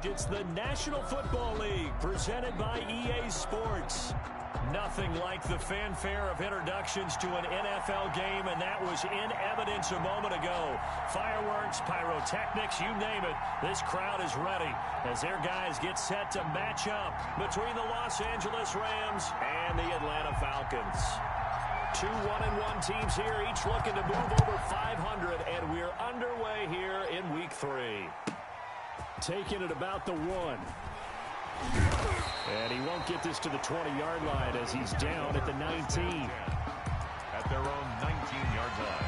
It's the National Football League presented by EA Sports. Nothing like the fanfare of introductions to an NFL game, and that was in evidence a moment ago. Fireworks, pyrotechnics, you name it. This crowd is ready as their guys get set to match up between the Los Angeles Rams and the Atlanta Falcons. Two 1-1 teams here, each looking to move over 500, and we're underway here in Week 3. Taking it about the 1. And he won't get this to the 20-yard line as he's down at the 19. At their own 19-yard line.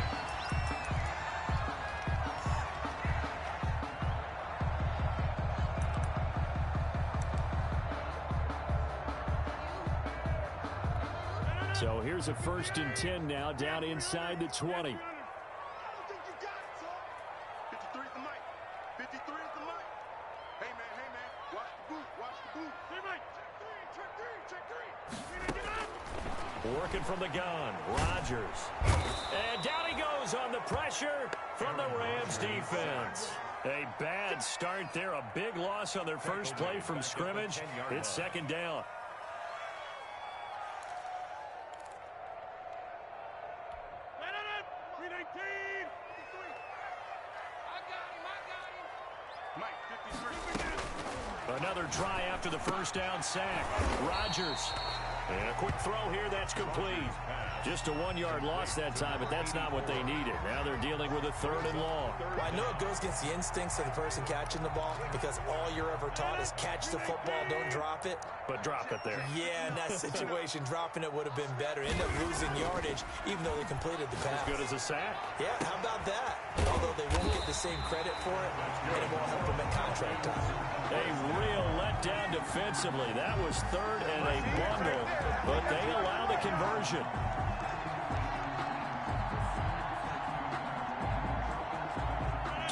So here's a 1st and 10 now, down inside the 20. Working from the gun, Rodgers. And down he goes on the pressure from the Rams defense. A bad start there, a big loss on their first play from scrimmage. It's 2nd down. Another try after the 1st down sack. Rodgers. And a quick throw here, that's complete. Just a 1-yard loss that time, but that's not what they needed. Now they're dealing with a 3rd and long. Well, I know it goes against the instincts of the person catching the ball because all you're ever taught is catch the football, don't drop it. But drop it there. Yeah, in that situation, dropping it would have been better. End up losing yardage, even though they completed the pass. As good as a sack. Yeah, how about that? Although they won't get the same credit for it, and it won't help them at contract time. A real letdown defensively. That was 3rd and a bundle, but they allow the conversion.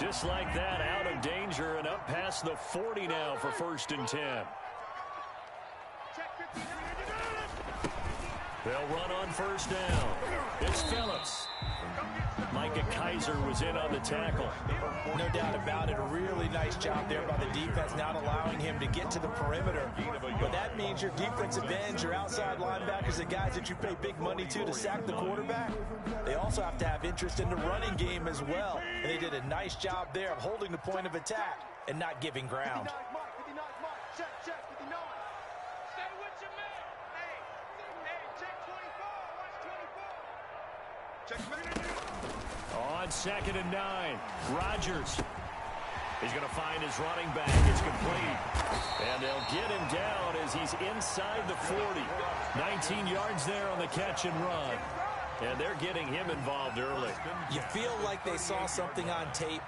Just like that, out of danger and up past the 40 now for 1st and 10. They'll run on 1st down. It's Phillips. Micah Kaiser was in on the tackle. No doubt about it. A really nice job there by the defense, not allowing him to get to the perimeter. But that means your defensive ends, your outside linebackers, the guys that you pay big money to sack the quarterback, they also have to have interest in the running game as well. And they did a nice job there of holding the point of attack and not giving ground. On 2nd and 9, Rodgers. He's going to find his running back. It's complete. And they'll get him down as he's inside the 40. 19 yards there on the catch and run. And they're getting him involved early. You feel like they saw something on tape,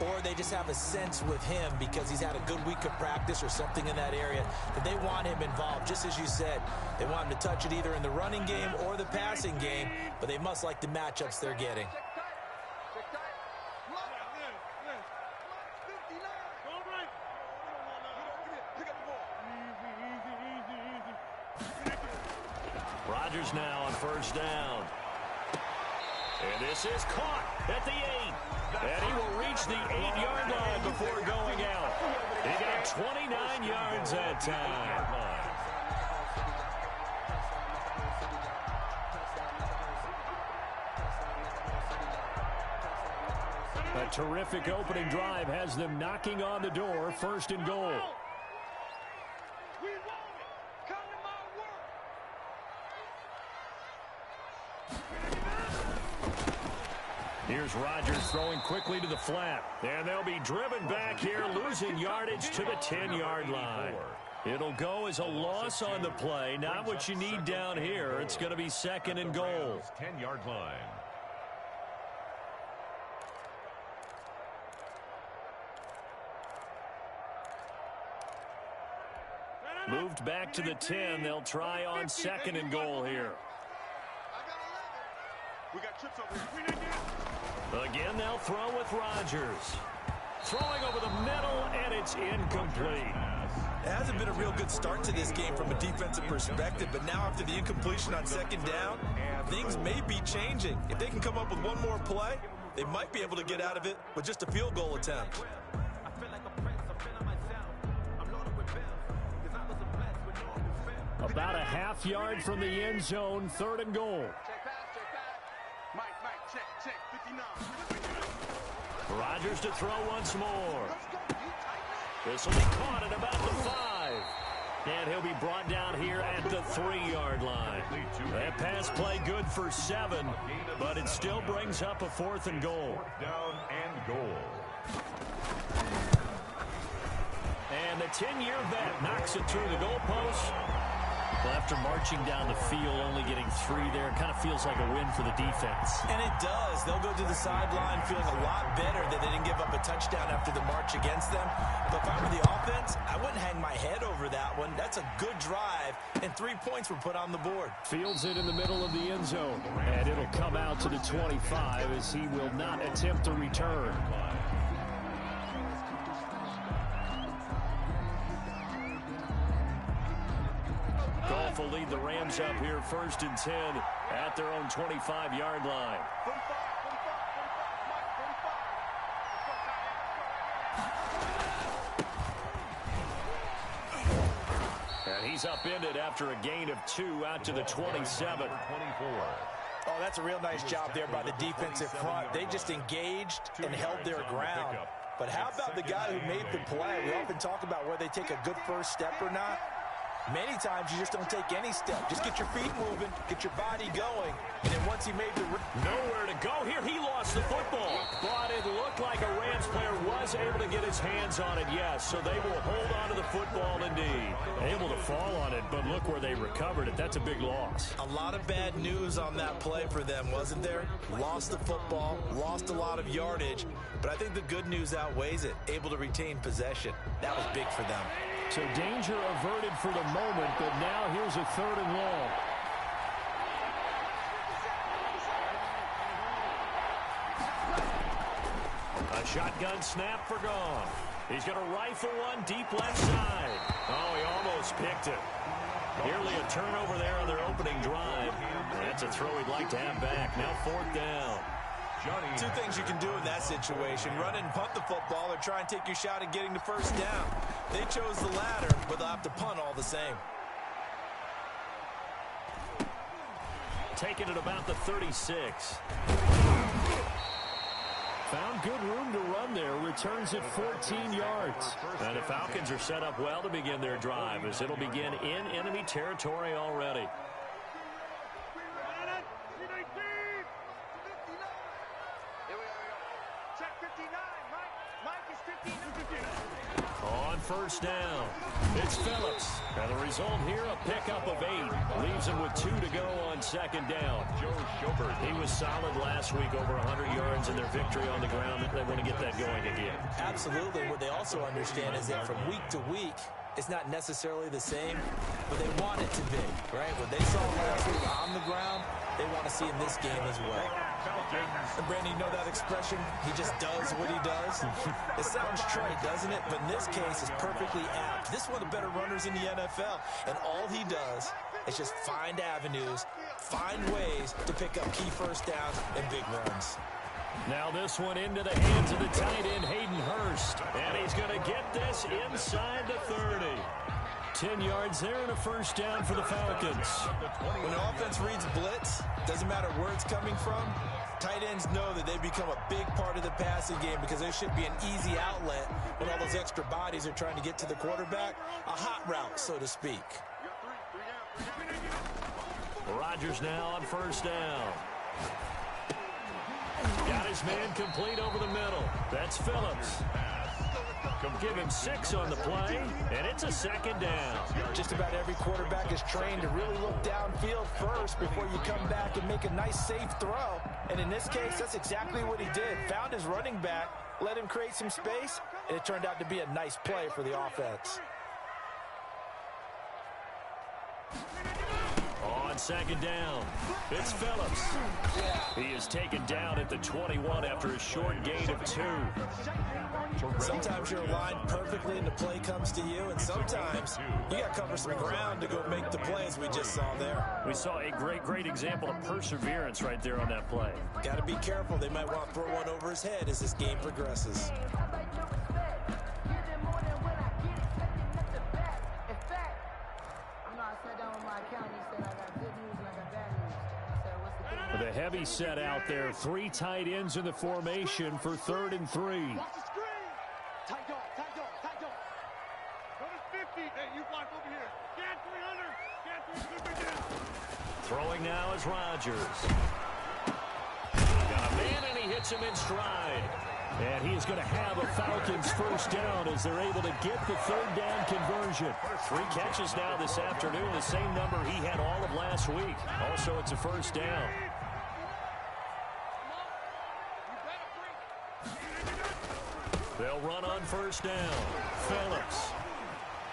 or they just have a sense with him because he's had a good week of practice or something in that area that they want him involved. Just as you said, they want him to touch it either in the running game or the passing game, but they must like the matchups they're getting. Rodgers now on 1st down. And this is caught at the 8. And he will reach the 8-yard line before going out. He got 29 yards that time. A terrific opening drive has them knocking on the door. 1st and goal. Here's Rodgers throwing quickly to the flat. And they'll be driven back here, losing yardage to the 10-yard line. It'll go as a loss on the play. Not what you need down here. It's going to be 2nd and goal. 10-yard line. Moved back to the 10. They'll try on 2nd and goal here. We got trips over here. Again, they'll throw with Rodgers. Throwing over the middle, and it's incomplete. It hasn't been a real good start to this game from a defensive perspective, but now after the incompletion on 2nd down, things may be changing. If they can come up with one more play, they might be able to get out of it with just a field goal attempt. About a half yard from the end zone, 3rd and goal. Mike, check, 59. Rodgers to throw once more. This will be caught at about the 5. And he'll be brought down here at the 3-yard line. That pass play good for 7, but it still brings up a 4th and goal. Down and goal. And the 10-year vet knocks it through the goalpost. Well, after marching down the field, only getting 3 there, it kind of feels like a win for the defense. And it does. They'll go to the sideline feeling a lot better that they didn't give up a touchdown after the march against them. But if I were the offense, I wouldn't hang my head over that one. That's a good drive, and 3 points were put on the board. Fields it in the middle of the end zone, and it'll come out to the 25 as he will not attempt a return. Goff will lead the Rams up here 1st and 10 at their own 25-yard line. And he's upended after a gain of 2 out to the 27. Oh, that's a real nice job there by the defensive front. They just engaged and held their ground. But how about the guy who made the play? We often talk about whether they take a good first step or not. Many times you just don't take any step. Just get your feet moving, get your body going, and then once he made the... Nowhere to go here. He lost the football. But it looked like a Rams player was able to get his hands on it, yes. So they will hold on to the football indeed. Able to fall on it, but look where they recovered it. That's a big loss. A lot of bad news on that play for them, wasn't there? Lost the football, lost a lot of yardage, but I think the good news outweighs it. Able to retain possession. That was big for them. So danger averted for the moment, but now here's a 3rd and long. A shotgun snap for Goff. He's going to rifle one deep left side. Oh, he almost picked it. Nearly a turnover there on their opening drive. That's a throw he'd like to have back. Now 4th down. 2 things you can do in that situation. Run and punt the football or try and take your shot at getting the 1st down. They chose the latter, but they'll have to punt all the same. Taking it about the 36. Found good room to run there. Returns it 14 yards. And the Falcons are set up well to begin their drive as it'll begin in enemy territory already. On 1st down, it's Phillips. And the result here, a pickup of 8. Leaves him with 2 to go on 2nd down. He was solid last week, over 100 yards in their victory on the ground. They want to get that going again. Absolutely. What they also understand is that from week to week, it's not necessarily the same, but they want it to be, right? What they saw last week on the ground, they want to see in this game as well. And Brandon, you know that expression? He just does what he does. It sounds trite, doesn't it? But in this case, it's perfectly apt. This is one of the better runners in the NFL, and all he does is just find avenues, find ways to pick up key 1st downs and big runs. Now this one into the hands of the tight end, Hayden Hurst. And he's going to get this inside the 30. 10 yards there and a 1st down for the Falcons. When the offense reads blitz, doesn't matter where it's coming from, tight ends know that they become a big part of the passing game because there should be an easy outlet when all those extra bodies are trying to get to the quarterback. A hot route, so to speak. Rodgers now on 1st down. Got his man complete over the middle. That's Phillips. Give him 6 on the play, and it's a 2nd down. Just about every quarterback is trained to really look downfield first before you come back and make a nice, safe throw. And in this case, that's exactly what he did. Found his running back, let him create some space, and it turned out to be a nice play for the offense. On 2nd down, it's Phillips. He is taken down at the 21 after a short gain of 2. Sometimes you're aligned perfectly and the play comes to you, and sometimes you got to cover some ground to go make the play, as we just saw there. We saw a great example of perseverance right there on that play. Got to be careful. They might want to throw one over his head as this game progresses. The heavy set out there. 3 tight ends in the formation for 3rd and 3. Watch the screen. Tight dog, tight dog, tight dog. Notice 50. Hey, you block over here. Scan 300. Scan 300. Throwing now is Rodgers. Got a man, and he hits him in stride. And he is going to have a Falcons first down as they're able to get the 3rd down conversion. 3 catches now this afternoon, the same number he had all of last week. Also, it's a first down. They'll run on first down. Phillips.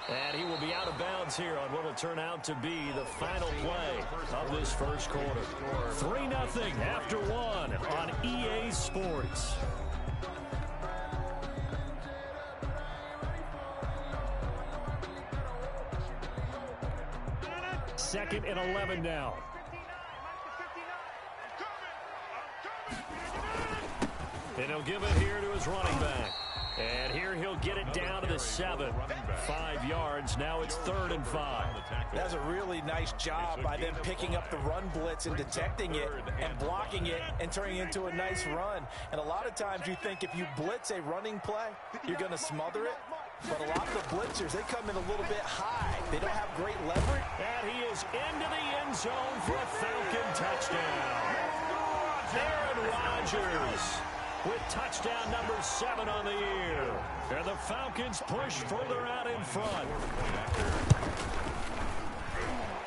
And he will be out of bounds here on what will turn out to be the final play of this first quarter. 3-0 after 1 on EA Sports. Second and 11 now. And he'll give it here to his running back. And here he'll get it down to the 7. 5 yards. Now it's 3rd and 5. That's a really nice job by them picking up the run blitz and detecting it and blocking it and turning it into a nice run. And a lot of times you think if you blitz a running play, you're going to smother it. But a lot of the blitzers, they come in a little bit high. They don't have great leverage. And he is into the end zone for a Falcon touchdown. Aaron Rodgers with touchdown number 7 on the year. And the Falcons push further out in front.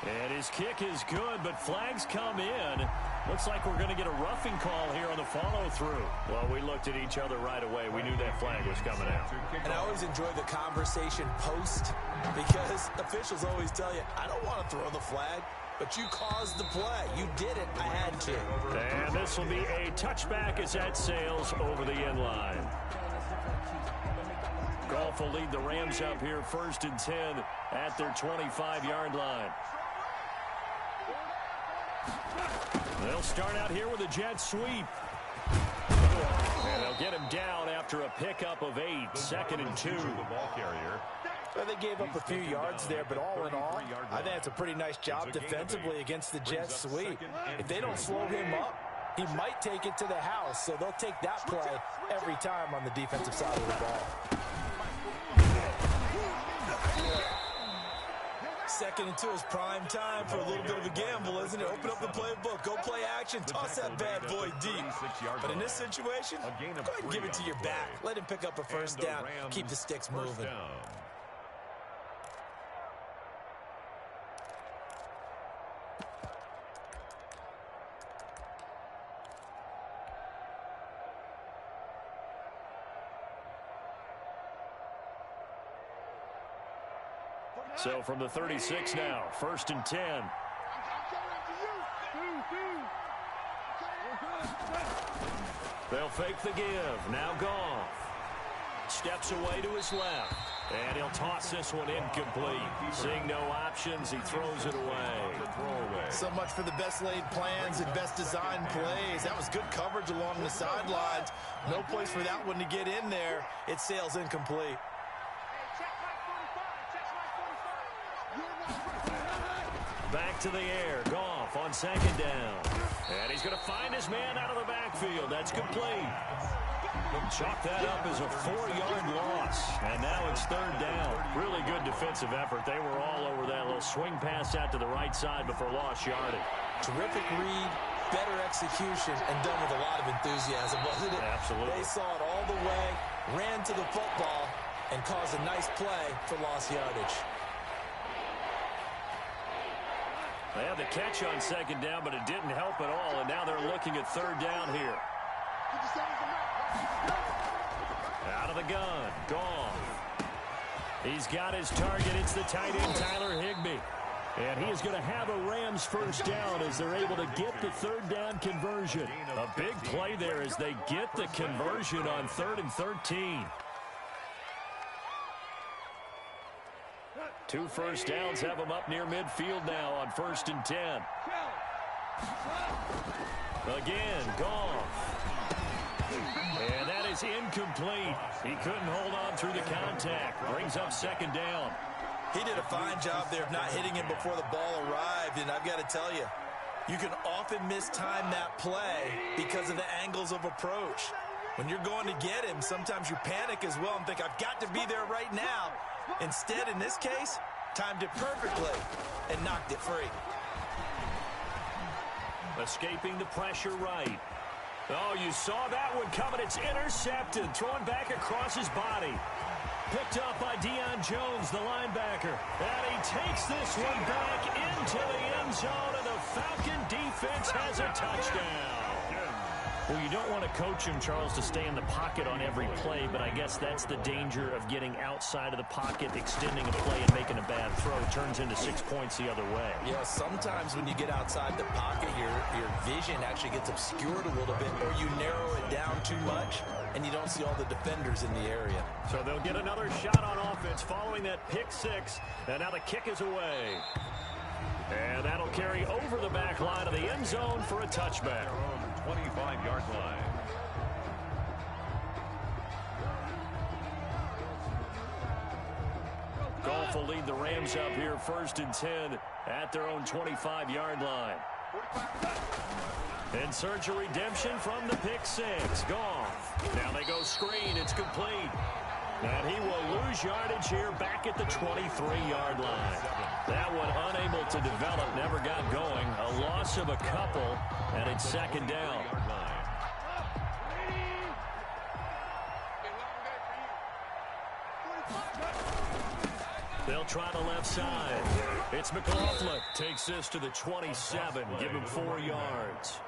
And his kick is good, but flags come in. Looks like we're going to get a roughing call here on the follow-through. Well, we looked at each other right away. We knew that flag was coming out. And I always enjoy the conversation post because officials always tell you, I don't want to throw the flag, but you caused the play. You did it. I had to. And this will be a touchback as that sails over the end line. Goff will lead the Rams up here 1st and 10 at their 25-yard line. They'll start out here with a jet sweep. And they'll get him down after a pickup of 8. 2nd and 2. Well, they gave up a few yards there, but all in all, I think it's a pretty nice job defensively against the jet sweep. If they don't slow him up, he might take it to the house, so they'll take that play every time on the defensive side of the ball. 2nd and 2 is prime time for a little bit of a gamble, isn't it? Open up the playbook, go play action, toss that bad boy deep. But in this situation, go ahead and give it to your back. Let him pick up a first down, keep the sticks moving. So from the 36 now, 1st and 10. They'll fake the give. Now Goff steps away to his left. And he'll toss this one incomplete. Seeing no options, he throws it away. So much for the best laid plans and best designed plays. That was good coverage along the sidelines. No place for that one to get in there. It sails incomplete. Back to the air. Goff on 2nd down. And he's going to find his man out of the backfield. That's complete. Chalk that up as a 4-yard loss. And now it's 3rd down. Really good defensive effort. They were all over that little swing pass out to the right side before lost yardage. Terrific read, better execution, and done with a lot of enthusiasm, wasn't it? Absolutely. They saw it all the way, ran to the football, and caused a nice play for lost yardage. They had the catch on 2nd down, but it didn't help at all, and now they're looking at 3rd down here. Out of the gun, Goff. He's got his target. It's the tight end, Tyler Higbee. And he is going to have a Rams first down as they're able to get the 3rd down conversion. A big play there as they get the conversion on 3rd and 13. 2 first downs have them up near midfield now on 1st and 10. Again, Goff. And that is incomplete. He couldn't hold on through the contact. Brings up 2nd down. He did a fine job there of not hitting him before the ball arrived, and I've got to tell you, You can often mistime that play because of the angles of approach. When you're going to get him, sometimes you panic as well and think, I've got to be there right now. Instead, in this case, timed it perfectly and knocked it free. Escaping the pressure right. Oh, you saw that one coming. It's intercepted. Thrown back across his body. Picked up by Deion Jones, the linebacker. And he takes this one back into the end zone, and the Falcon defense has a touchdown. Well, you don't want to coach him, Charles, to stay in the pocket on every play, but I guess that's the danger of getting outside of the pocket, extending a play, and making a bad throw. It turns into 6 points the other way. Yeah, sometimes when you get outside the pocket, your vision actually gets obscured a little bit, or you narrow it down too much, and you don't see all the defenders in the area. So they'll get another shot on offense following that pick six, and now the kick is away. And that'll carry over the back line of the end zone for a touchback. 25-yard line. Goff will lead the Rams up here 1st and 10 at their own 25-yard line. In search of redemption from the pick six. Goff. Now they go screen. It's complete. And he will lose yardage here back at the 23-yard line. That one unable to develop, never got going. A loss of a couple, and it's 2nd down. They'll try the left side. It's McLaughlin. Takes this to the 27. Give him 4 yards.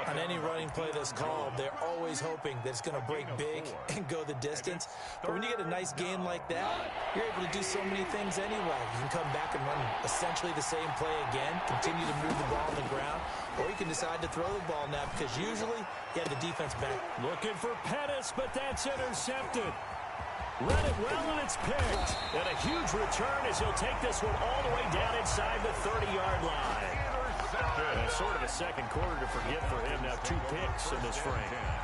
On any running play that's called, they're always hoping that it's going to break big and go the distance. But when you get a nice game like that, you're able to do so many things anyway. You can come back and run essentially the same play again, continue to move the ball on the ground, or you can decide to throw the ball now because usually you have the defense back. Looking for Pettis, but that's intercepted. Read it well, and it's picked. And a huge return as he'll take this one all the way down inside the 30-yard line. Sort of a second quarter to forget for him. Now 2 picks in this frame.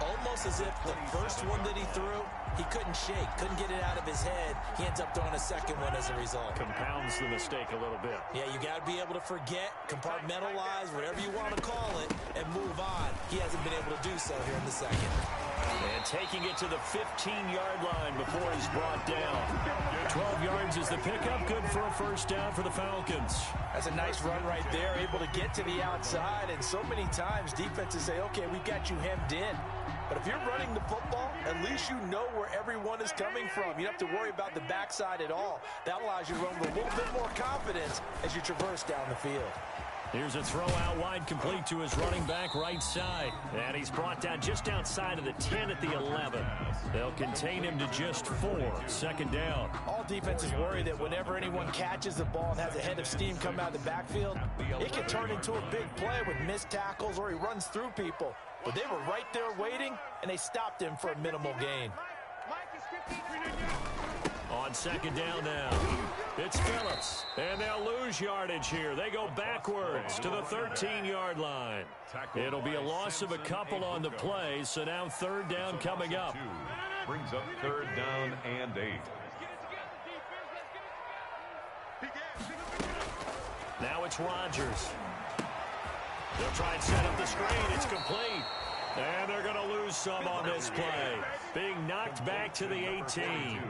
Almost as if the first one that he threw, he couldn't shake, couldn't get it out of his head. He ends up throwing a second one as a result. Compounds the mistake a little bit. Yeah, you got to be able to forget, compartmentalize, whatever you want to call it, and move on. He hasn't been able to do so here in the second. And taking it to the 15-yard line before he's brought down. 12 yards is the pickup. Good for a 1st down for the Falcons. That's a nice run right there, able to get to the outside. And so many times defenses say, okay, we've got you hemmed in. But if you're running the football, at least you know where everyone is coming from. You don't have to worry about the backside at all. That allows you to run with a little bit more confidence as you traverse down the field. Here's a throw out wide, complete to his running back right side. And he's brought down just outside of the 10 at the 11. They'll contain him to just 4. 2nd down. All defenses worry that whenever anyone catches the ball and has a head of steam come out of the backfield, it can turn into a big play with missed tackles or he runs through people. But they were right there waiting, and they stopped him for a minimal gain. On 2nd down now, it's Phillips, and they'll lose yardage here. They go backwards to the 13-yard line. It'll be a loss of a couple on the play, so now 3rd down coming up. Brings up 3rd down and 8. Now it's Rodgers. They'll try and set up the screen. It's complete. And they're going to lose some on this play. Being knocked back to the 18.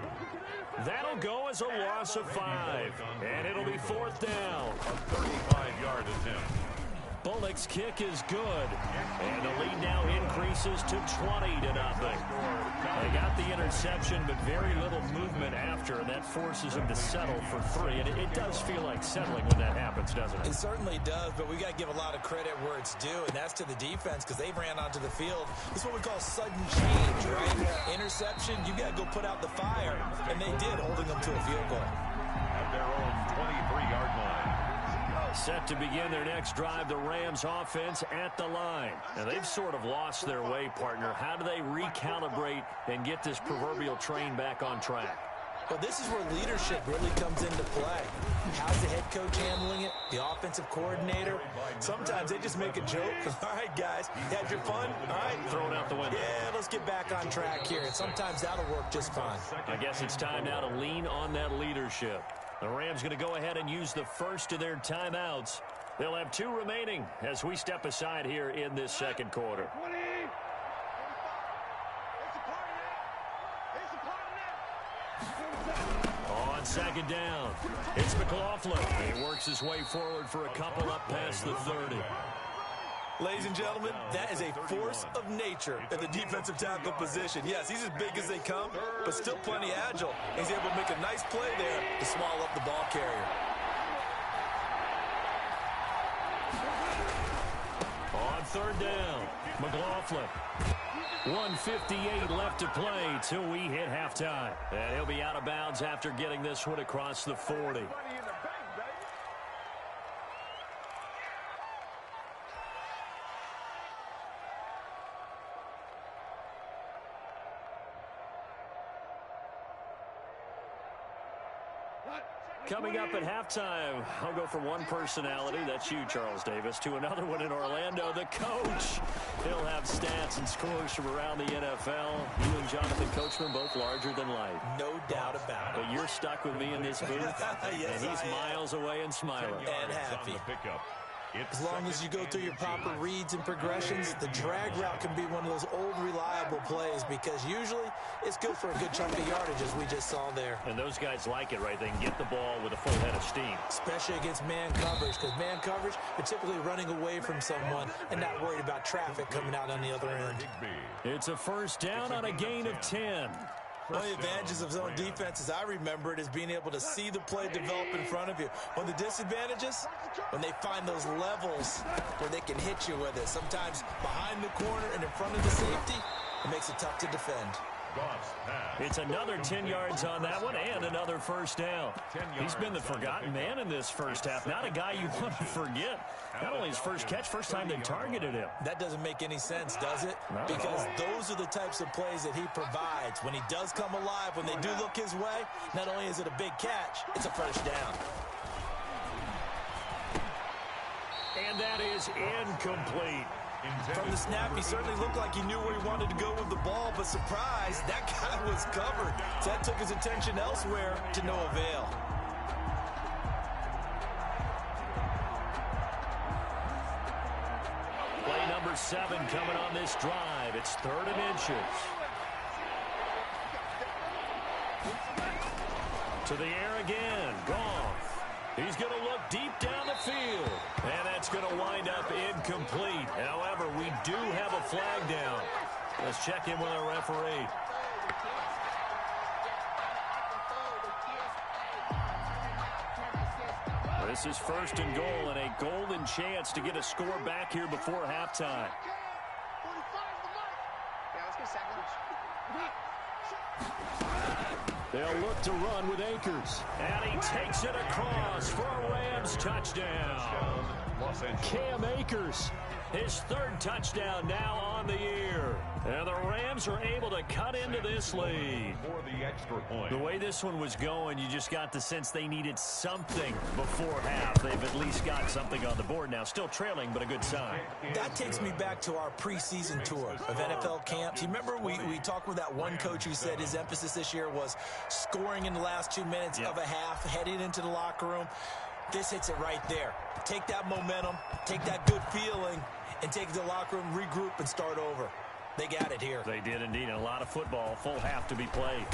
That'll go as a loss of 5. And it'll be 4th down. A 35-yard attempt. Bullock's kick is good. And the lead now increases to 20-0. They got the interception, but very little movement after, and that forces them to settle for 3. And it does feel like settling when that happens, doesn't it? It certainly does, but we got to give a lot of credit where it's due, and that's to the defense because they ran onto the field. This is what we call sudden change, right? Interception, you got to go put out the fire, and they did, holding them to a field goal. At their own 23-yard line. Set to begin their next drive, the Rams offense at the line. And they've sort of lost their way, partner. How do they recalibrate and get this proverbial train back on track? Well, this is where leadership really comes into play. How's the head coach handling it? The offensive coordinator? Sometimes they just make a joke. All right, guys, you had your fun? All right. Throw it out the window. Yeah, let's get back on track here. And sometimes that'll work just fine. I guess it's time now to lean on that leadership. The Rams going to go ahead and use the first of their timeouts. They'll have 2 remaining as we step aside here in this second quarter. 20. On second down, it's McLaughlin. He works his way forward for a couple up past the 30. Ladies and gentlemen, that is a force of nature at the defensive tackle position. Yes, he's as big as they come, but still plenty agile. He's able to make a nice play there to small up the ball carrier. On third down, McLaughlin. 1:58 left to play till we hit halftime. And he'll be out of bounds after getting this one across the 40. Coming up at halftime, I'll go from one personality, that's you, Charles Davis, to another one in Orlando, the coach. He'll have stats and scores from around the NFL. You and Jonathan Coachman, both larger than life. No doubt about it. But you're stuck with me in this booth, yes, and he's miles away and smiling. And happy. As long as you go through your proper reads and progressions, the drag route can be one of those old reliable plays because usually it's good for a good chunk of yardage, as we just saw there. And those guys like it, right? They can get the ball with a full head of steam. Especially against man coverage, because man coverage, they're typically running away from someone and not worried about traffic coming out on the other end. It's a first down on a gain of 10. One of the advantages of zone defense, as I remember it, is being able to see the play develop in front of you. One of the disadvantages, when they find those levels where they can hit you with it, sometimes behind the corner and in front of the safety, it makes it tough to defend. It's another 10 yards on that one and another first down. He's been the forgotten man in this first half. Not a guy you want to forget. Not only his first catch, first time they targeted him. That doesn't make any sense, does it? Because those are the types of plays that he provides. When he does come alive, when they do look his way, not only is it a big catch, it's a first down. And that is incomplete. From the snap, he certainly looked like he knew where he wanted to go with the ball, but surprise, that guy was covered. So that took his attention elsewhere to no avail. Play number 7 coming on this drive. It's 3rd and inches. To the air again. Goff. He's going to look deep down the field. And that's going to wind up incomplete. However, we do have a flag down. Let's check in with our referee. This is 1st and goal and a golden chance to get a score back here before halftime. They'll look to run with Akers. And he takes it across for a Rams touchdown. Cam Akers, his 3rd touchdown now on the year. And the Rams are able to cut into this lead. The way this one was going, you just got the sense they needed something before half. They've at least got something on the board now. Still trailing, but a good sign. That takes me back to our preseason tour of NFL camps. You remember we talked with that one coach who said his emphasis this year was scoring in the last 2 minutes of a half, heading into the locker room. This hits it right there. Take that momentum, take that good feeling, and take it to the locker room, regroup, and start over. They got it here. They did indeed. And a lot of football, full half to be played.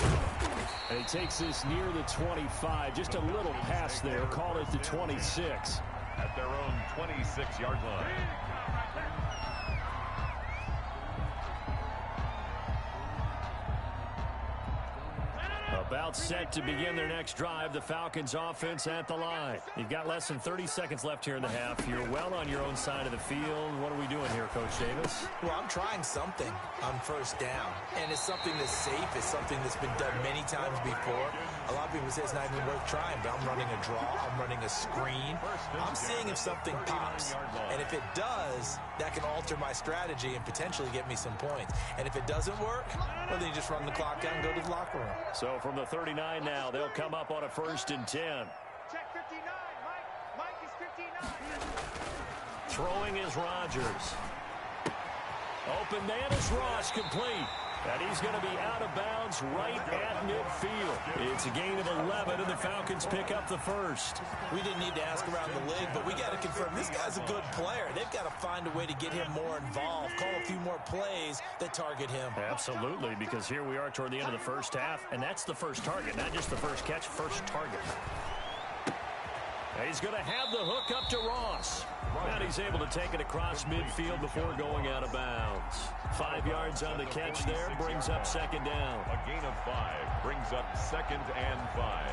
And he takes this near the 25. Just a little pass there. Call it the 26. At their own 26-yard line. About set to begin their next drive. The Falcons offense at the line. You've got less than 30 seconds left here in the half. You're well on your own side of the field. What are we doing here, Coach Davis? Well, I'm trying something on first down. And it's something that's safe. It's something that's been done many times before. A lot of people say it's not even worth trying, but I'm running a draw. I'm running a screen. I'm seeing if something pops. And if it does, that can alter my strategy and potentially get me some points. And if it doesn't work, well, then you just run the clock out and go to the locker room. So from the 39 now, they'll come up on a 1st and 10. Check 59, Mike. Mike is 59. Throwing is Rodgers. Open man is Ross, complete. And he's going to be out of bounds right at midfield. It's a gain of 11, and the Falcons pick up the first. We didn't need to ask around the league, but we got to confirm this guy's a good player. They've got to find a way to get him more involved, call a few more plays that target him. Absolutely, because here we are toward the end of the first half, and that's the first target, not just the first catch, first target. And he's going to have the hook up to Ross. And he's able to take it across midfield before going out of bounds. 5 yards on the catch there, brings up second down. A gain of 5 brings up 2nd and 5.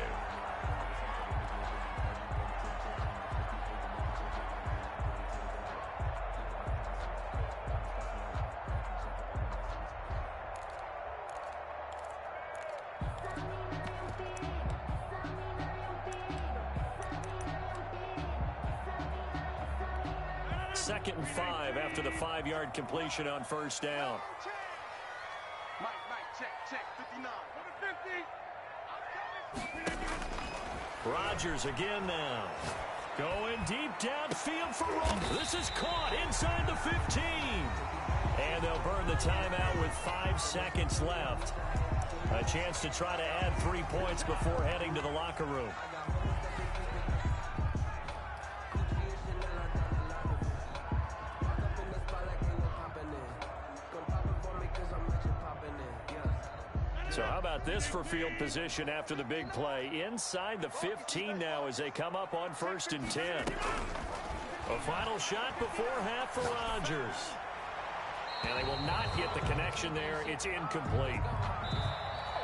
Second and 5 after the 5-yard completion on first down. Mike, check, 59. Rodgers again now. Going deep downfield for Ross. This is caught inside the 15. And they'll burn the timeout with 5 seconds left. A chance to try to add 3 points before heading to the locker room. So how about this for field position after the big play? Inside the 15 now as they come up on 1st and 10. A final shot before half for Rodgers. And they will not get the connection there. It's incomplete.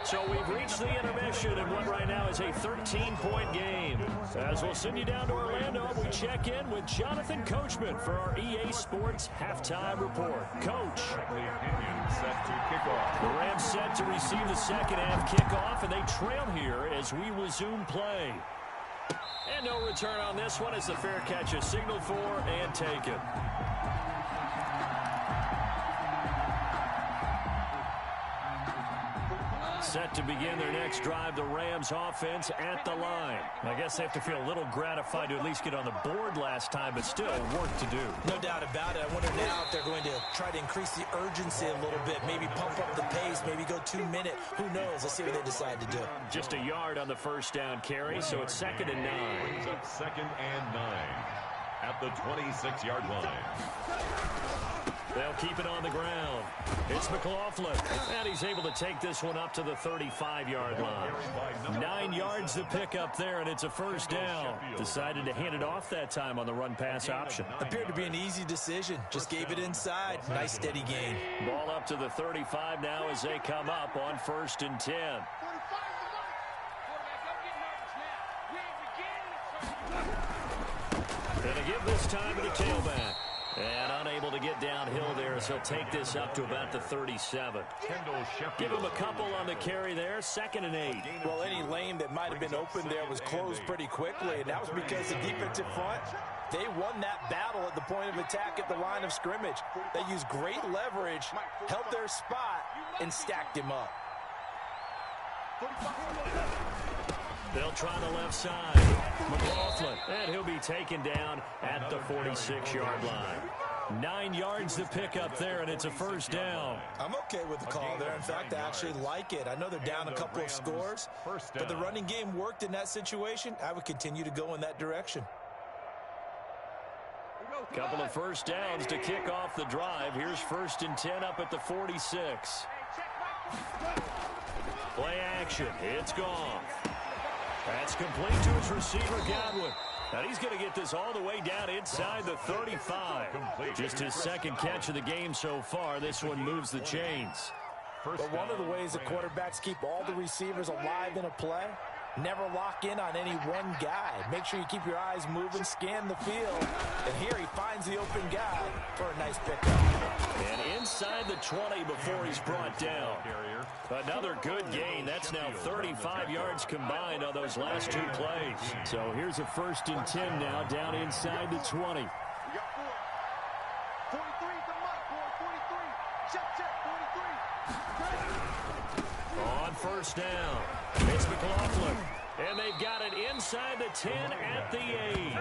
So we've reached the intermission in what right now is a 13-point game. As we'll send you down to Orlando, we check in with Jonathan Coachman for our EA Sports Halftime Report. Coach. Set to kick off. The Rams set to receive the second half kickoff, and they trail here as we resume play. And no return on this one as the fair catch is signaled for and taken. Set to begin their next drive, the Rams offense at the line. I guess they have to feel a little gratified to at least get on the board last time, but still work to do. No doubt about it. I wonder now if they're going to try to increase the urgency a little bit, maybe pump up the pace, maybe go 2-minute. Who knows? Let's see what they decide to do. Just a yard on the first down carry, so it's 2nd and 9. Brings up 2nd and 9 at the 26-yard line. They'll keep it on the ground. It's McLaughlin, and he's able to take this one up to the 35-yard line. 9 yards to pick up there, and it's a first down. Decided to hand it off that time on the run-pass option. Appeared to be an easy decision. Just gave it inside. Nice, steady gain. Ball up to the 35 now as they come up on 1st and 10. And a give this time to the tailback. And unable to get downhill there as he'll take this up to about the 37. Give him a couple on the carry there. 2nd and 8. Well, any lane that might have been open there was closed pretty quickly, and that was because the defensive front, they won that battle at the point of attack at the line of scrimmage. They used great leverage, held their spot, and stacked him up. They'll try the left side. McLaughlin, and he'll be taken down at the 46-yard line. 9 yards to pick up there, and it's a first down. I'm okay with the call there. In fact, I actually like it. I know they're down a couple of scores, but the running game worked in that situation. I would continue to go in that direction. Couple of first downs to kick off the drive. Here's 1st and 10 up at the 46. Play action. It's gone. That's complete to his receiver, Godwin. And he's going to get this all the way down inside the 35. Just his 2nd catch of the game so far. This one moves the chains. But one of the ways that quarterbacks keep all the receivers alive in a play, never lock in on any one guy. Make sure you keep your eyes moving, scan the field. And here he finds the open guy for a nice pickup. And inside the 20 before he's brought down. Another good gain. That's now 35 yards combined on those last 2 plays. So here's a 1st and 10 now down inside the 20. We got 4. 43 to Mike, boy. 43. Check, 43. On first down, it's McLaughlin. And they've got it inside the 10 at the 8.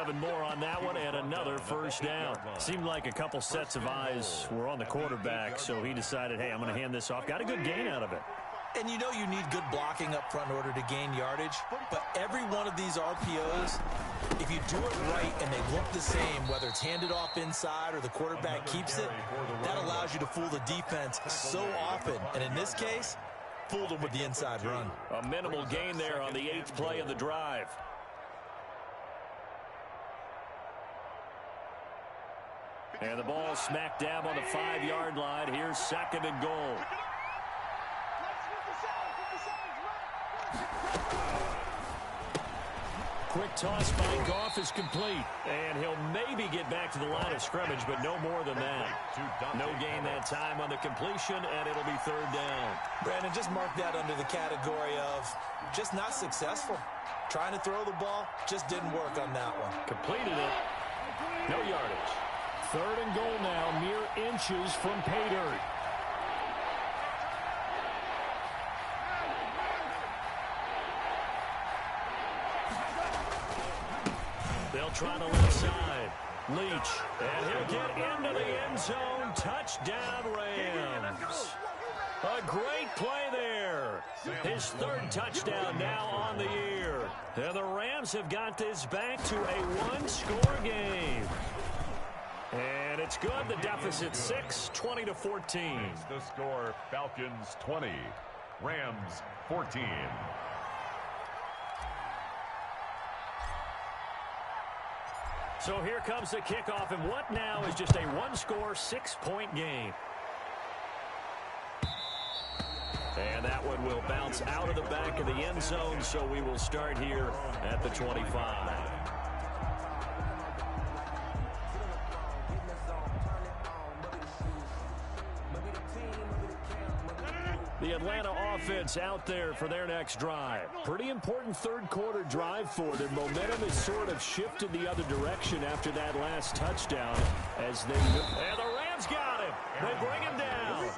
11 more on that one, and another first down. Seemed like a couple sets of eyes were on the quarterback, so he decided, hey, I'm going to hand this off. Got a good gain out of it. And you know you need good blocking up front in order to gain yardage, but every one of these RPOs, if you do it right and they look the same, whether it's handed off inside or the quarterback keeps it, that allows you to fool the defense so often. And in this case, fooled them with the inside run. A minimal gain there on the 8th play of the drive. And the ball smack dab on the 5-yard line. Here's 2nd and goal. Quick toss by Goff is complete. And he'll maybe get back to the line of scrimmage, but no more than that. No gain that time on the completion, and it'll be 3rd down. Brandon, just mark that under the category of just not successful. Trying to throw the ball, just didn't work on that one. Completed it. No yardage. 3rd and goal now, mere inches from pay dirt. They'll try the left side. Leach, and he'll get into the end zone. Touchdown, Rams. A great play there. His 3rd touchdown now on the year. And the Rams have got this back to a 1-score game. And it's good. The deficit 6, 20-14. The score, Falcons 20, Rams 14. So here comes the kickoff, and what now is just a 1-score, 6-point game. And that one will bounce out of the back of the end zone, so we will start here at the 25. The Atlanta offense out there for their next drive. Pretty important 3rd quarter drive for them. Momentum has sort of shifted the other direction after that last touchdown as they... And the Rams got him. They bring him down.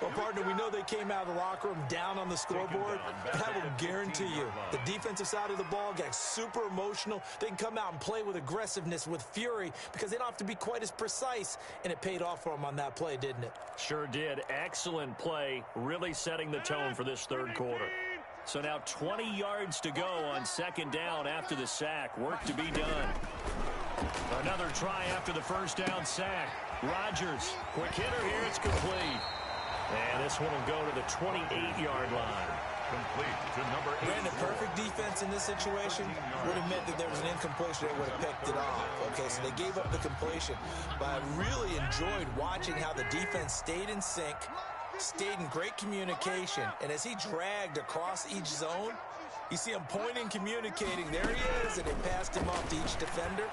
Well, partner, we know they came out of the locker room down on the scoreboard, but I will guarantee you the defensive side of the ball got super emotional. They can come out and play with aggressiveness, with fury, because they don't have to be quite as precise, and it paid off for them on that play, didn't it? Sure did. Excellent play, really setting the tone for this 3rd quarter. So now 20 yards to go on 2nd down after the sack. Work to be done. Another try after the 1st down sack. Rodgers, quick hitter here, it's complete. And this one will go to the 28-yard line. Complete to number 8. Brandon, perfect defense in this situation would have meant that there was an incompletion. They would have picked it off. Okay, so they gave up the completion. But I really enjoyed watching how the defense stayed in sync, stayed in great communication. And as he dragged across each zone, you see him pointing, communicating. There he is, and it passed him off to each defender.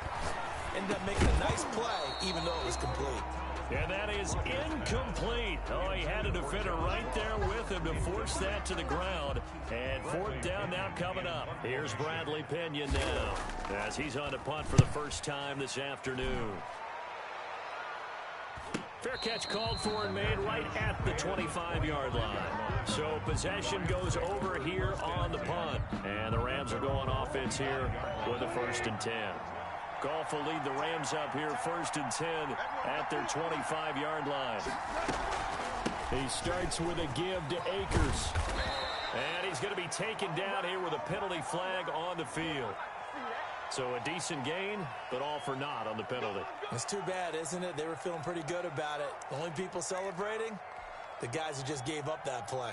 Ended up making a nice play, even though it was complete. And that is incomplete. Oh, he had a defender right there with him to force that to the ground. And 4th down now coming up. Here's Bradley Pena now as he's on to punt for the first time this afternoon. Fair catch called for and made right at the 25-yard line. So possession goes over here on the punt. And the Rams are going offense here with a 1st and 10. Goff will lead the Rams up here 1st and 10 at their 25-yard line. He starts with a give to Akers. And he's going to be taken down here with a penalty flag on the field. So a decent gain, but all for naught on the penalty. It's too bad, isn't it? They were feeling pretty good about it. The only people celebrating, the guys who just gave up that play.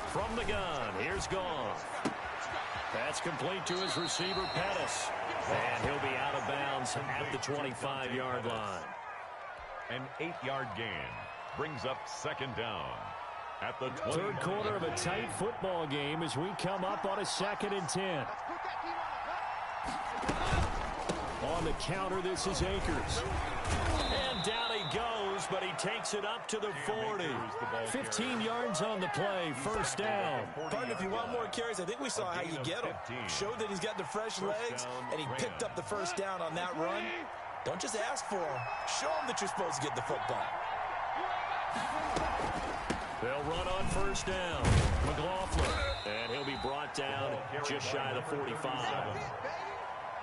From the gun, here's Goff. That's complete to his receiver, Pettis. And he'll be out of bounds at the 25-yard line. An 8-yard gain brings up 2nd down. At the 3rd quarter of a tight football game as we come up on a 2nd and 10. On the counter, this is Akers. And down he goes. goes, but he takes it up to the 40. 15 yards on the play, first down. Pardon, if you want more carries, I think we saw how you get him. Showed that he's got the fresh legs, and he picked up the first down on that run. Don't just ask for him. Show him that you're supposed to get the football. They'll run on first down. McLaughlin, and he'll be brought down just shy of the 45.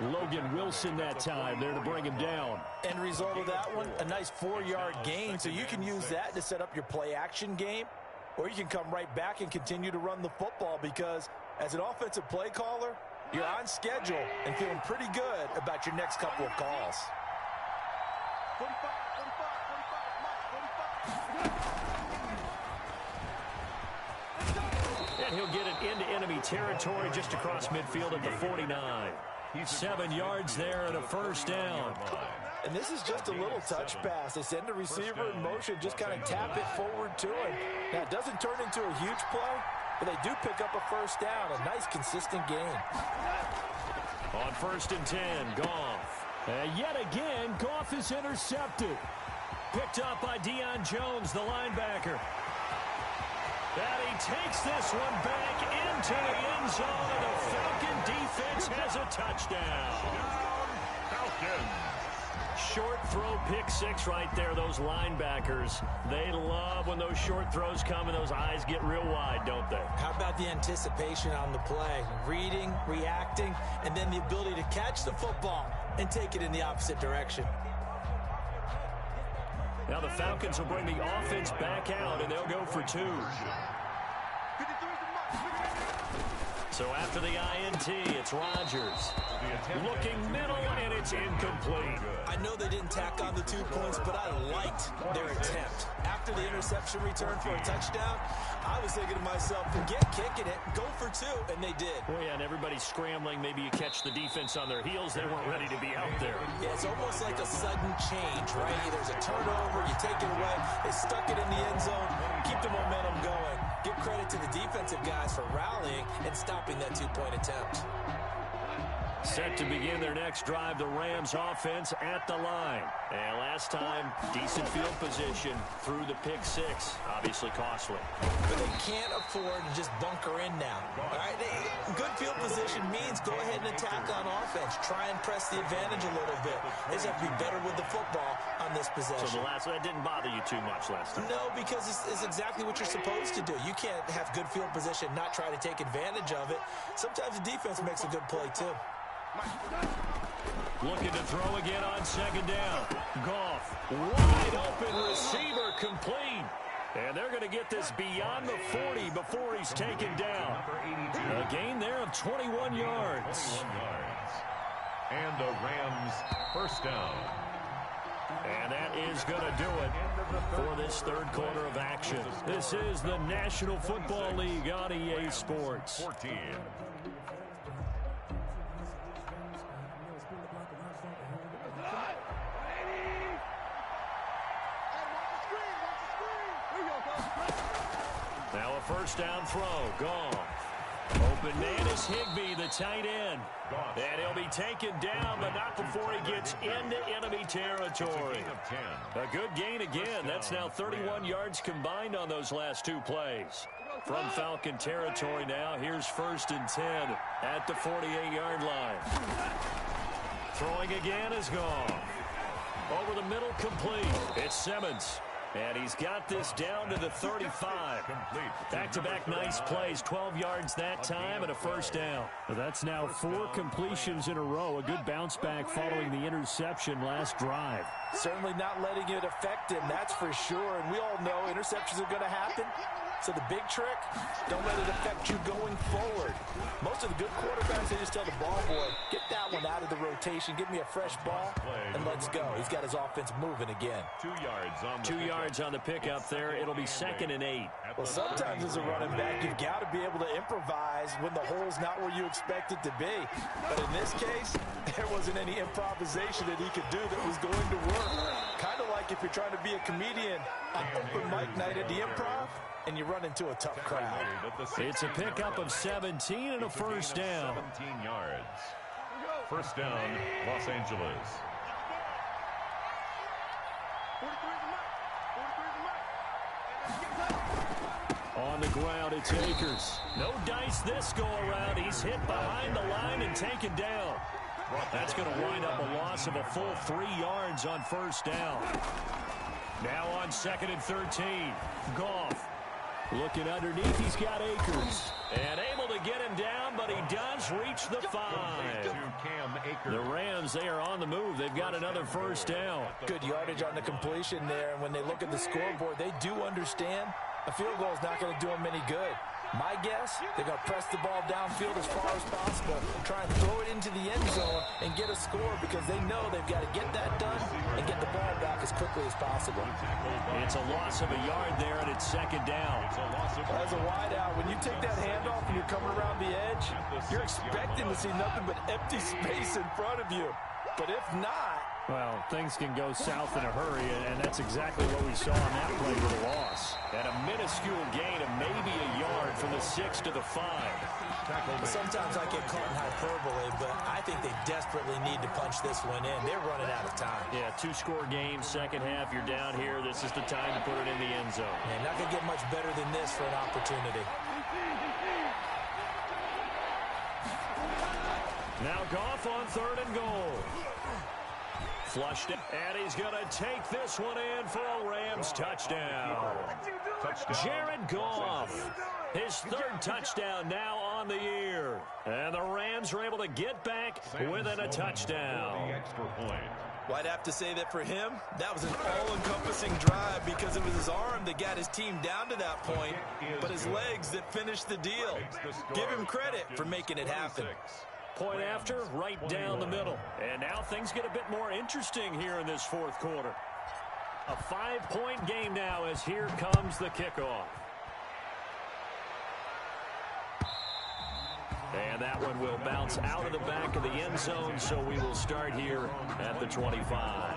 Logan Wilson that time there to bring him down. End result of that one, a nice 4-yard gain, so you can use that to set up your play-action game, or you can come right back and continue to run the football because as an offensive play caller, you're on schedule and feeling pretty good about your next couple of calls. 45, 45, 45, And he'll get it into enemy territory just across midfield at the 49. 7 yards there and a first down. And this is just a little touch pass. They send the receiver in motion, just kind of tap it forward to him. Now, it doesn't turn into a huge play, but they do pick up a first down. A nice, consistent gain. On 1st and 10, Goff. And yet again, Goff is intercepted. Picked up by Deion Jones, the linebacker. And he takes this one back into the end zone, and the Falcon defense has a touchdown. Falcons. Short throw, pick six right there, those linebackers. They love when those short throws come and those eyes get real wide, don't they? How about the anticipation on the play? Reading, reacting, and then the ability to catch the football and take it in the opposite direction. Now the Falcons will bring the offense back out, and they'll go for 2. So after the INT, it's Rodgers. Looking middle, and it's incomplete. I know they didn't tack on the 2 points, but I liked their attempt. After the interception return for a touchdown, I was thinking to myself, forget kicking it, go for 2, and they did. Oh, yeah, and everybody's scrambling. Maybe you catch the defense on their heels. They weren't ready to be out there. Yeah, it's almost like a sudden change, right? There's a turnover, you take it away, they stuck it in the end zone, keep the momentum going. Give credit to the defensive guys for rallying and stopping that 2-point attempt. Set to begin their next drive, the Rams offense at the line. And last time, decent field position through the pick 6. Obviously costly. But they can't afford to just bunker in now. All right? Good field position means go ahead and attack on offense. Try and press the advantage a little bit. They just have to be better with the football on this possession. So that didn't bother you too much last time? No, because it's exactly what you're supposed to do. You can't have good field position, not try to take advantage of it. Sometimes the defense makes a good play, too. Looking to throw again on 2nd down. Goff, wide open receiver, complete. And they're going to get this beyond the 40 before he's taken down. A gain there of 21 yards. And the Rams first down. And that is going to do it for this 3rd quarter of action. This is the National Football League on EA Sports. 14. Now a first down throw. Goff. Open man is Higbee, the tight end. And he'll be taken down, but not before he gets into enemy territory. A good gain again. That's now 31 yards combined on those last 2 plays. From Falcon territory now, here's 1st and 10 at the 48-yard line. Throwing again is Goff. Over the middle, complete. It's Simmons. And he's got this down to the 35. Back-to-back nice plays, 12 yards that time and a first down. That's now 4 completions in a row. A good bounce back following the interception last drive. Certainly not letting it affect him, that's for sure. And we all know interceptions are going to happen. So the big trick, don't let it affect you going forward. Most of the good quarterbacks, they just tell the ball boy, get that one out of the rotation, give me a fresh ball, and let's go. He's got his offense moving again. 2 yards on the 2 yards on the pickup there. It'll be 2nd and 8. Well, sometimes as a running back, you've got to be able to improvise when the hole's not where you expect it to be. But in this case, there wasn't any improvisation that he could do that was going to work. Kind of like if you're trying to be a comedian on open mic night at the Improv, and you run into a tough crowd. It's a pickup of 17 and a first down. 17 yards. First down, Los Angeles. on the ground. It's Akers. No dice this go-around. He's hit behind the line and taken down. That's going to wind up a loss of a full 3 yards on first down. Now on 2nd and 13. Goff looking underneath. He's got Akers. And able to get him down, but he does reach the 5. The Rams, they are on the move. They've got another first down. Good yardage on the completion there. And when they look at the scoreboard, they do understand a field goal is not going to do them any good. My guess, they're going to press the ball downfield as far as possible, try and throw it into the end zone and get a score because they know they've got to get that done and get the ball back as quickly as possible. It's a loss of a yard there, and it's 2nd down. As a wide out, when you take that handoff and you're coming around the edge, you're expecting to see nothing but empty space in front of you. But if not... Well, things can go south in a hurry, and that's exactly what we saw on that play with a loss. And a minuscule gain of maybe a yard from the 6 to the 5. Sometimes I get caught in hyperbole, but I think they desperately need to punch this one in. They're running out of time. Yeah, 2-score game, second half, you're down here. This is the time to put it in the end zone. And not going to get much better than this for an opportunity. Now Goff on 3rd and goal. Flushed it, and he's going to take this one in for a Rams touchdown. Jared Goff, his 3rd touchdown now on the year. And the Rams are able to get back within a touchdown. Well, I'd have to say that for him, that was an all-encompassing drive because it was his arm that got his team down to that point, but his legs that finished the deal. Give him credit for making it happen. Point after, right down the middle. And now things get a bit more interesting here in this 4th quarter. A 5-point game now as here comes the kickoff. And that one will bounce out of the back of the end zone, so we will start here at the 25.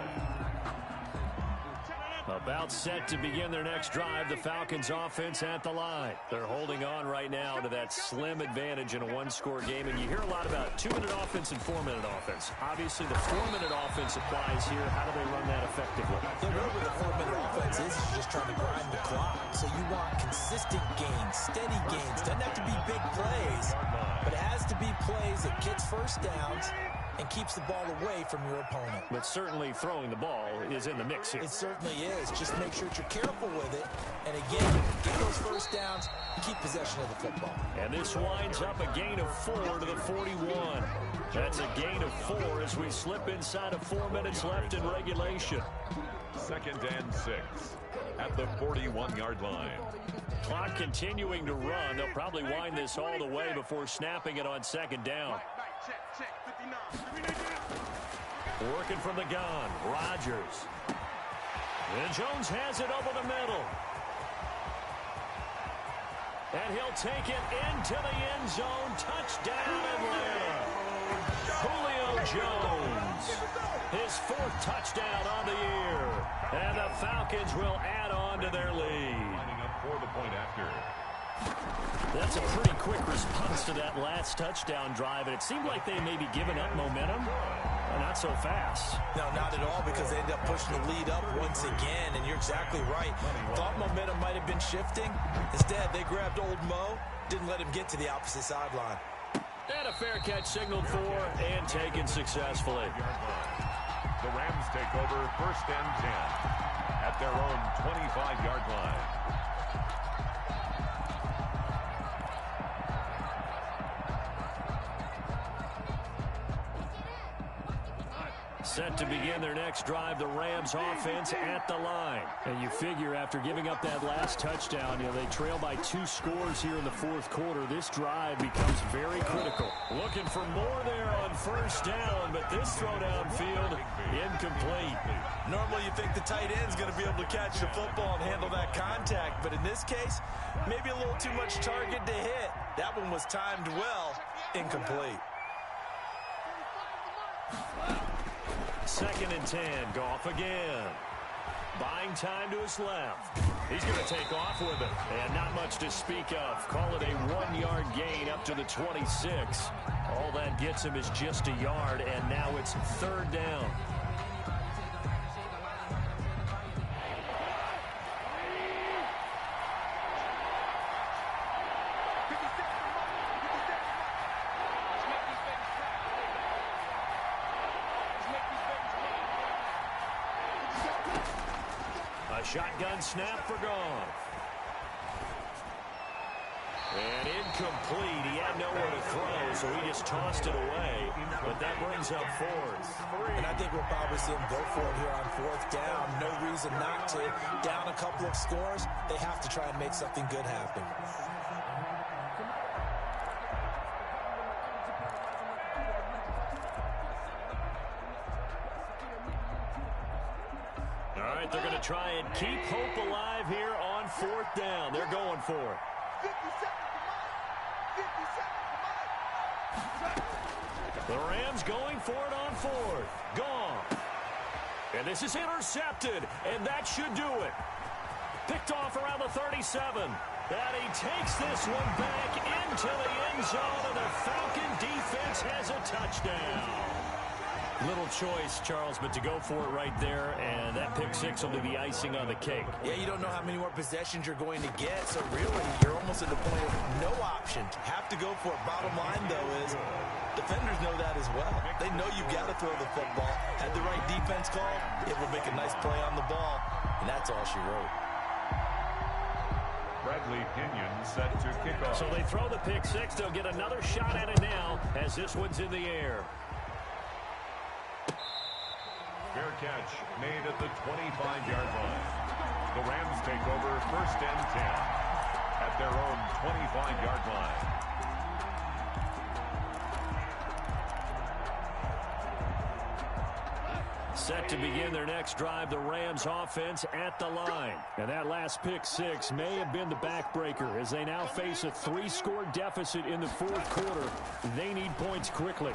About set to begin their next drive, the Falcons offense at the line. They're holding on right now to that slim advantage in a 1-score game, and you hear a lot about 2-minute offense and 4-minute offense. Obviously, the 4-minute offense applies here. How do they run that effectively? Yeah, really what the 4-minute offense is you're just trying to grind the clock. So you want consistent gains, steady gains. Doesn't have to be big plays, but it has to be plays that gets first downs and keeps the ball away from your opponent. But certainly throwing the ball is in the mix here. It certainly is. Just make sure that you're careful with it. And again, get those first downs, keep possession of the football. And this winds up a gain of 4 to the 41. That's a gain of 4 as we slip inside of 4 minutes left in regulation. 2nd and 6 at the 41-yard line. Clock continuing to run. They'll probably wind this all the way before snapping it on 2nd down. Working from the gun, Rodgers. And Jones has it over the middle. And he'll take it into the end zone. Touchdown Atlanta. Julio Jones. His 4th touchdown on the year. And the Falcons will add on to their lead. Lining up for the point after. That's a pretty quick response to that last touchdown drive, and it seemed like they may be giving up momentum. Well, not so fast. No, not at all, because they ended up pushing the lead up once again, and you're exactly right. Thought momentum might have been shifting. Instead, they grabbed old Mo, didn't let him get to the opposite sideline. And a fair catch signaled for and taken successfully. The Rams take over 1st and 10 at their own 25-yard line. Set to begin their next drive, the Rams offense at the line. And you figure after giving up that last touchdown, they trail by 2 scores here in the 4th quarter. This drive becomes very critical. Looking for more there on 1st down, but this throw downfield incomplete. Normally you think the tight end's going to be able to catch the football and handle that contact, but in this case, maybe a little too much target to hit. That one was timed well, incomplete. 2nd and 10, Goff again. Buying time to his left. He's going to take off with it. And not much to speak of. Call it a 1-yard gain up to the 26. All that gets him is just a yard, and now it's 3rd down. Shotgun snap for Goff. And incomplete. He had nowhere to throw, so he just tossed it away. But that brings up fourth. And I think we'll probably see him go for it here on fourth down. No reason not to. Down a couple of scores, they have to try and make something good happen. All right, they're going to try and keep hope alive here on fourth down. They're going for it. 50 seconds to Mike. 50 seconds to Mike. The Rams going for it on fourth. Gone. And this is intercepted, and that should do it. Picked off around the 37. And he takes this one back into the end zone, and the Falcon defense has a touchdown. Little choice, Charles, but to go for it right there, and that pick six will be the icing on the cake. Yeah, you don't know how many more possessions you're going to get, so really, you're almost at the point of no option. Have to go for it. Bottom line, though, is defenders know that as well. They know you've got to throw the football. Had the right defense call, it will make a nice play on the ball, and that's all she wrote. Bradley Pinion set to kick off. So they throw the pick six. They'll get another shot at it now as this one's in the air. Fair catch made at the 25-yard line. The Rams take over first and 10 at their own 25-yard line. Set to begin their next drive, the Rams offense at the line. And that last pick six may have been the backbreaker as they now face a 3-score deficit in the fourth quarter. They need points quickly.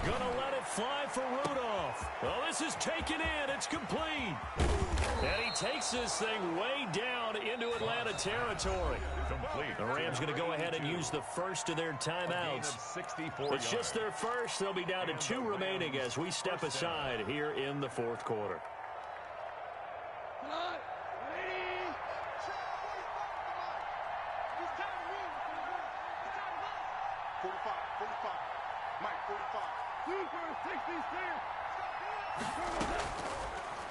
Gonna let it fly for Rudolph. Well, this is taken in. It's complete. And he takes this thing way down into Atlanta territory. Complete. The Rams going to go ahead and use the first of their timeouts. 64 It's just their first. They'll be down to 2 remaining as we step aside here in the fourth quarter. 45. Mike, 45. Super 66.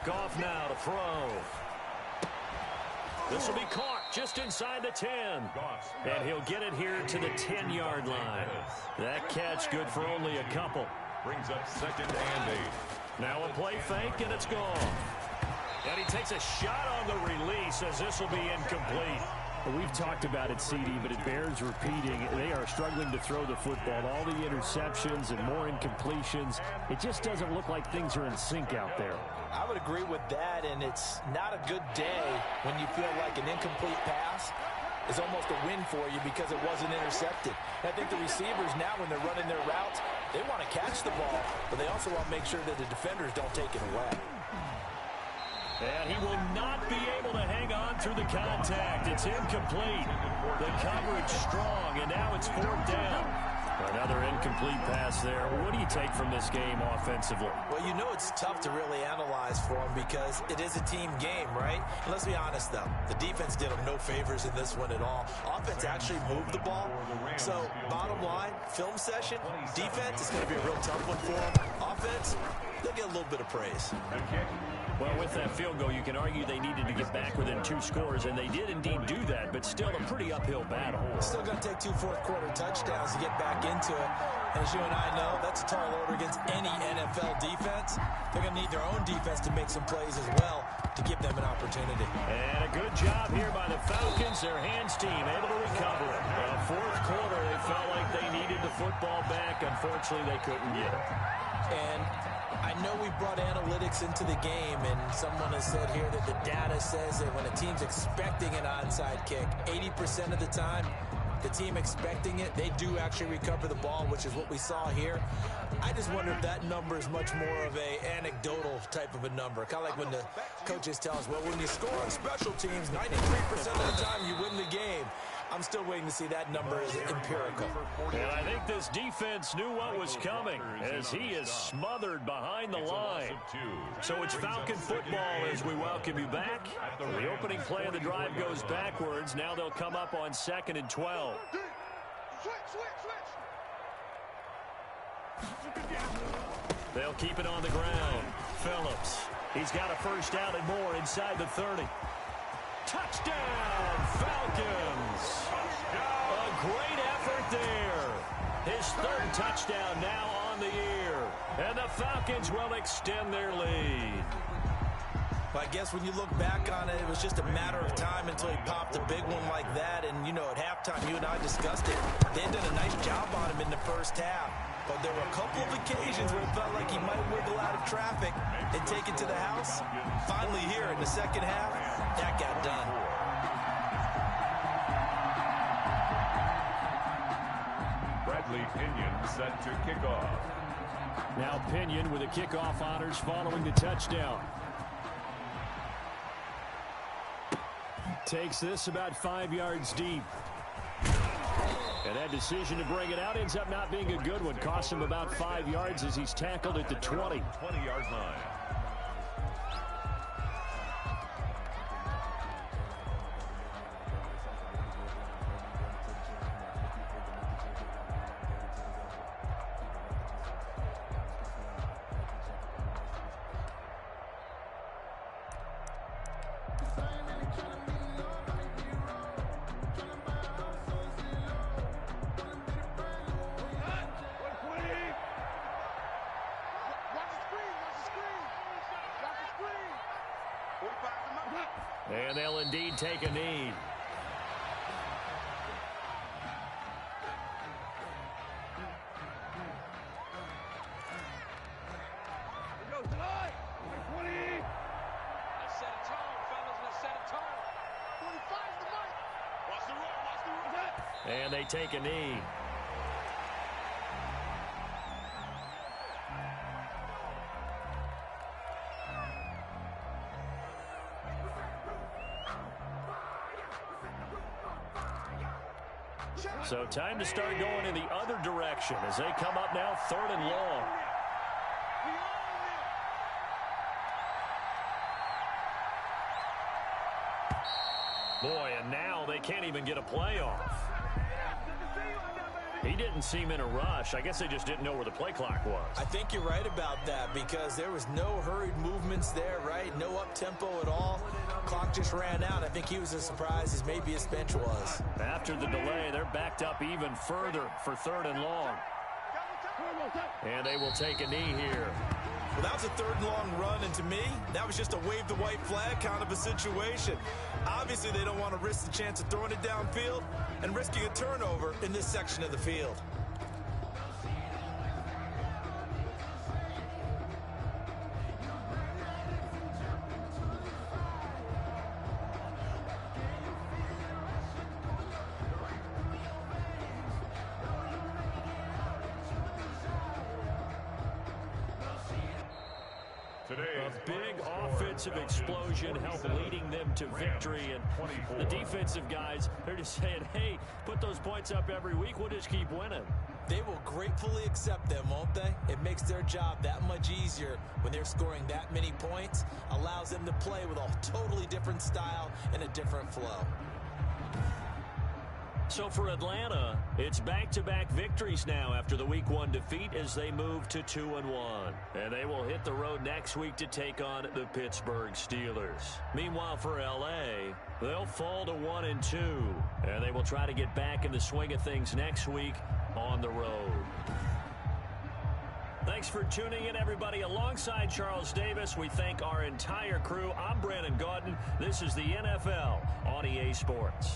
Goff now to throw. This will be caught just inside the 10. And he'll get it here to the 10-yard line. That catch good for only a couple. Brings up second and 8. Now a play fake, and it's gone. And he takes a shot on the release as this will be incomplete. We've talked about it, CD, but it bears repeating. They are struggling to throw the football. All the interceptions and more incompletions. It just doesn't look like things are in sync out there. I would agree with that, and it's not a good day when you feel like an incomplete pass is almost a win for you because it wasn't intercepted. And I think the receivers now, when they're running their routes, they want to catch the ball, but they also want to make sure that the defenders don't take it away. And he will not be able to hang on through the contact. It's incomplete. The coverage strong, and now it's fourth down. Another incomplete pass there. What do you take from this game offensively? Well, you know it's tough to really analyze for them because it is a team game, right? And let's be honest, though. The defense did them no favors in this one at all. Offense actually moved the ball. So, bottom line, film session, defense is going to be a real tough one for them. Offense, they'll get a little bit of praise. Well, with that field goal, you can argue they needed to get back within 2 scores, and they did indeed do that, but still a pretty uphill battle. Still going to take 2 fourth-quarter touchdowns to get back into it. And as you and I know, that's a tall order against any NFL defense. They're going to need their own defense to make some plays as well to give them an opportunity. And a good job here by the Falcons, their hands team, able to recover it. Fourth quarter, they felt like they needed the football back. Unfortunately, they couldn't get it. And I know we brought analytics into the game, and someone has said here that the data says that when a team's expecting an onside kick, 80% of the time, the team expecting it, they do actually recover the ball, which is what we saw here. I just wonder if that number is much more of a anecdotal type of a number. Kind of like when the coaches tell us, well, when you score on special teams, 93% of the time you win the game. I'm still waiting to see that number is empirical. And I think this defense knew what was coming as he is smothered behind the line. So it's Falcon football as we welcome you back. The opening play of the drive goes backwards. Now they'll come up on 2nd and 12. They'll keep it on the ground. Phillips He's got a first down and more inside the 30. Touchdown, Falcons! A great effort there. His third touchdown now on the year. And the Falcons will extend their lead. Well, I guess when you look back on it, it was just a matter of time until he popped a big one like that. And, you know, at halftime, you and I discussed it. They had done a nice job on him in the first half. But there were a couple of occasions where it felt like he might wiggle out of traffic and take it to the house. Finally here in the second half, that got done. Bradley Pinion set to kick off. Now Pinion with the kickoff honors following the touchdown. Takes this about 5 yards deep. And that decision to bring it out ends up not being a good one. Costs him about 5 yards as he's tackled at the 20. 20-yard line. And they'll indeed take a knee. And they take a knee. So time to start going in the other direction as they come up now 3rd and long. Boy, and now they can't even get a play off. He didn't seem in a rush. I guess they just didn't know where the play clock was. I think you're right about that because there was no hurried movements there, right? No up-tempo at all. Clock just ran out. I think he was as surprised as maybe his bench was. After the delay, they're backed up even further for 3rd and long. And they will take a knee here. Well, that was a 3rd and long run, and to me, that was just a wave the white flag kind of a situation. Obviously, they don't want to risk the chance of throwing it downfield and risking a turnover in this section of the field. A big offensive explosion helped leading them to victory. And the defensive guys, they're just saying, hey, put those points up every week. We'll just keep winning. They will gratefully accept them, won't they? It makes their job that much easier when they're scoring that many points. Allows them to play with a totally different style and a different flow. So for Atlanta, it's back-to-back victories now after the Week 1 defeat as they move to 2-1. And they will hit the road next week to take on the Pittsburgh Steelers. Meanwhile, for L.A., they'll fall to 1-2. And they will try to get back in the swing of things next week on the road. Thanks for tuning in, everybody. Alongside Charles Davis, we thank our entire crew. I'm Brandon Gaudin. This is the NFL on EA Sports.